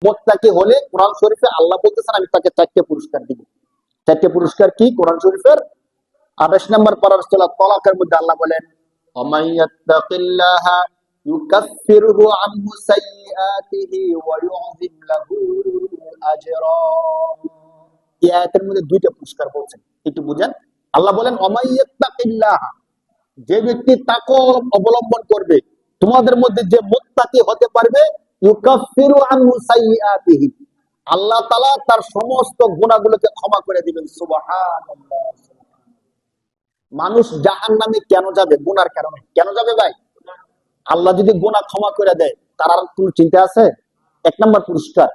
মুত্তাকি হলে কোরআন শরীফে আল্লাহ বলতেছেন আমি তাকে 4টে পুরস্কার দিব। 4টে পুরস্কার কি? কোরআন শরীফের 28 নম্বর পারার সূরা তালাকের মধ্যে আল্লাহ বলেন ওয়ামাইয়াত্তাকিল্লাহা ইউকাফফিরহু আনহু সাইয়্যাতিহি ওয়া ইউযিম লাহু আজরা। এই আয়াতের মধ্যে 2টা পুরস্কার বলছেন, একটু বুঝেন। আল্লাহ বলেন ওয়ামাইয়াত্তাকিল্লাহা, যে ব্যক্তি তাকওয়া অবলম্বন করবে, তোমাদের মধ্যে যে মুত্তাকি হতে পারবে, ইউকাফফিরু আনহু সাইয়্যাতিহি, আল্লাহ তাআলা তার সমস্ত গুনাহগুলোকে ক্ষমা করে দিবেন। সুবহানাল্লাহ। মানুষ জাহান্নামে কেন যাবে? গুনার কারণে। কেন যাবে ভাই? আল্লাহ যদি গুনাহ ক্ষমা করে দেয়, তার আর কোনো চিন্তা আছে? 1 নম্বর পুরস্কার।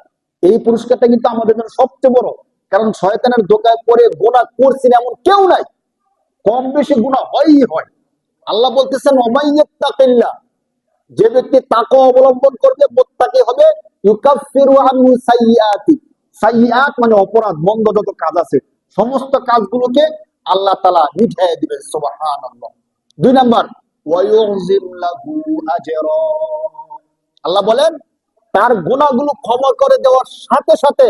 এই পুরস্কারটা কিন্তু আমাদের জন্য সবচেয়ে বড়, কারণ শয়তানের ধোঁকায় পড়ে গুনাহ করছেন এমন কেউ নাই, কম বেশি গুনাহ হয়ই হয়। আল্লাহ বলতেছেন ওয়ামাইয়াত্তাকিল্লাহ, যে ব্যক্তি তাকওয়া অবলম্বন করবে, মুত্তাকি হবে, ইউকাফফিরু আনহু সাইয়্যাতি, সাইয়্যাত মানে অপরাধ, মন্দ যত কাজ আছে সমস্ত কাজগুলোকে আল্লাহ তাআলা মিটিয়ে দিবেন। সুবহানাল্লাহ। 2 নাম্বার ওয়া ইউযিম লাহু আজরা, আল্লাহ বলেন তার গুনাহগুলো ক্ষমা করে দেওয়ার সাথে সাথে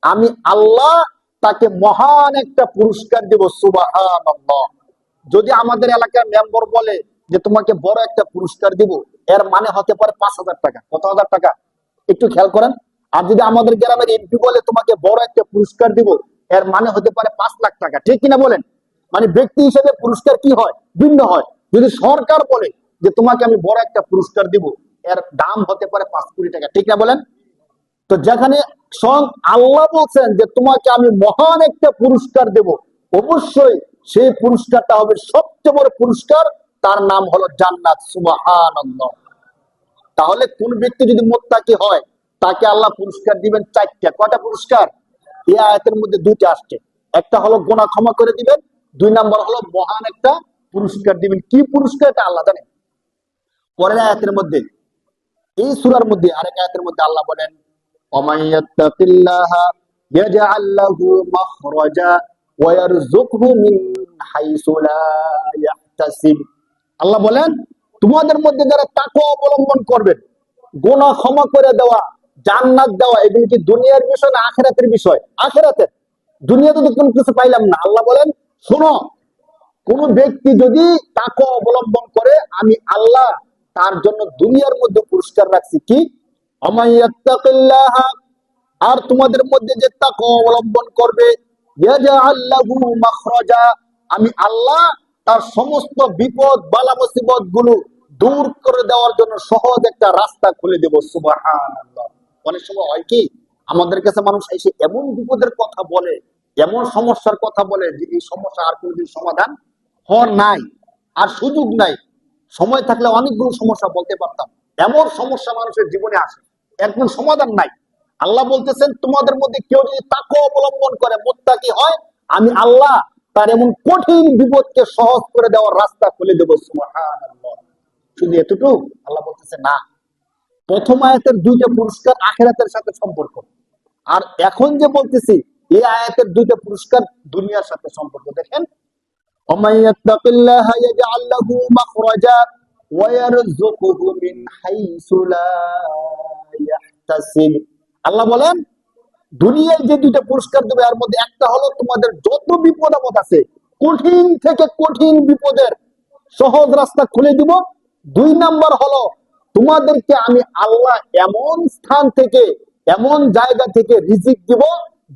আমি আল্লাহ তাকে মহান একটা পুরস্কার দেব। সুবহানাল্লাহ। যদি আমাদের এলাকার মেম্বার বলে যে তোমাকে বড় একটা পুরস্কার দিব, এর মানে হতে পারে 5,000 টাকা। কত হাজার টাকা? একটু খেয়াল করেন। আর যদি আমাদের গ্রামের এমপি বলে তোমাকে বড় একটা পুরস্কার দিব, এর মানে হতে পারে 5 লাখ টাকা। ঠিক কিনা বলেন? মানে ব্যক্তি হিসেবে পুরস্কার কি হয়? ভিন্ন হয়। যদি সরকার বলে যে তোমাকে আমি বড় একটা পুরস্কার দিব, এর দাম হতে পারে 5 কোটি টাকা। ঠিক না বলেন? তো যেখানে স্বয়ং আল্লাহ বলছেন যে তোমাকে আমি মহান একটা পুরস্কার দেব, অবশ্যই সেই পুরস্কারটা হবে সবচেয়ে বড় পুরস্কার, তার নাম হলো জান্নাত। সুবহানাল্লাহ। তাহলে কোন ব্যক্তি যদি মুত্তাকি হয়, তাকে আল্লাহ পুরস্কার দিবেন 4টা। কয়টা পুরস্কার? এই আয়াতের মধ্যে 2টা আসছে। একটা হলো গুনাহ ক্ষমা করে দিবেন, 2 নাম্বার হলো মহান একটা পুরস্কার দিবেন। কি পুরস্কার এটা আল্লাহ জানেন। পরের আয়াতের মধ্যে, এই সূরার মধ্যে আরেক আয়াতের মধ্যে আল্লাহ বলেন ওয়ামাইয়াত্তাকিল্লাহা ইয়াজআল লাহু মাখরাজা ওয়া ইয়ারযুকহু মিন হাইসু লা ইয়াহতাসিব। আল্লাহ বলেন তোমাদের মধ্যে যারা তাকওয়া অবলম্বন করবেন, গুনাহ ক্ষমা করে দেওয়া, জান্নাত দেওয়া, এগুলো কি দুনিয়ার বিষয় না আখিরাতের বিষয়? আখিরাতের। দুনিয়াতে তো কোনো কিছু পাইলাম না। আল্লাহ বলেন শোনো, কোন ব্যক্তি যদি তাকওয়া অবলম্বন করে, আমি আল্লাহ তার জন্য দুনিয়ার মধ্যে পুরস্কার রাখছি। কি? ওয়ামাইয়াত্তাকিল্লাহা, আর তোমাদের মধ্যে যে তাকওয়া অবলম্বন করবে, ইয়াজআল লাহু মাখরাজা, আমি আল্লাহ তার সমস্ত বিপদ বালা মুসিবত গুলো দূর করে দেওয়ার জন্য সহজ একটা রাস্তা খুলে দেব। সুবহানাল্লাহ। অনেক সময় হয় কি, আমাদের কাছে মানুষ এসে এমন বিপদের কথা বলে, এমন সমস্যার কথা বলে যে এই সমস্যা আর কোনোদিন সমাধান হওয়ার নাই, আর সুযোগ নাই। সময় থাকলে অনেকগুলো সমস্যা বলতে পারতাম। এমন সমস্যা মানুষের জীবনে আসে, এর কোনো সমাধান নাই। আল্লাহ বলতেছেন তোমাদের মধ্যে কেউ যদি তাকওয়া অবলম্বন করে, মুত্তাকি হয়, আমি আল্লাহ তার এমন কঠিন বিপদকে সহজ করে দেওয়ার রাস্তা খুলে দেব। সুবহানাল্লাহ। শুধু এতটুকু? আল্লাহ বলতেছে না, প্রথম আয়াতের 2টা পুরস্কার আখিরাতের সাথে সম্পর্ক, আর এখন যে বলতেছি এই আয়াতের 2টা পুরস্কার দুনিয়ার সাথে সম্পর্ক। দেখেন ওয়ামাইয়াত্তাকিল্লাহা ইয়াজআল লাহু মাখরাজা ওয়া ইয়ারযুকহু মিন হাইসু লা ইয়াহতাসিব। আল্লাহ বলেন দুনিয়ায় যে 2টা পুরস্কার দেবে, এর মধ্যে একটা হলো তোমাদের যত বিপদ আপদ আছে, কঠিন থেকে কঠিন বিপদের সহজ রাস্তা খুলে দিব। 2 নাম্বার হলো তোমাদেরকে আমি আল্লাহ এমন স্থান থেকে, এমন জায়গা থেকে রিজিক দিব,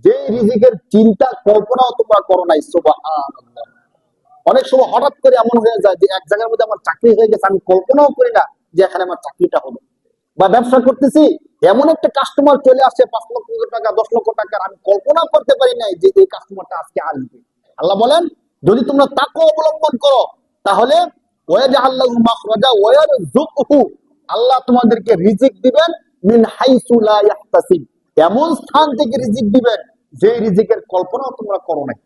যে রিজিকের চিন্তা কল্পনাও তোমরা করো নাই। সুবহানাল্লাহ। অনেক সময় হঠাৎ করে এমন হয়ে যায় যে এক জায়গার মধ্যে আমার চাকরি হয়ে গেছে, আমি কল্পনাও করি না যে এখানে আমার চাকরিটা হবে। বা ব্যবসা করতেছি, এমন একটা কাস্টমার চলে আসছে 5 লক্ষ টাকা 10 লক্ষ টাকার, আমি কল্পনা করতে পারি নাই যে এই কাস্টমারটা আজকে আসবে। আল্লাহ বলেন যদি তোমরা তাকওয়া অবলম্বন করো, তাহলে ওয়াজআল লাহু মাখরাজা ওয়া ইয়ারযুকহু, আল্লাহ তোমাদেরকে রিজিক দিবেন মিন হাইসু লা ইয়াহতাসিব, এমন স্থান থেকে রিজিক দিবেন যে রিজিকের কল্পনাও তোমরা করো নাই।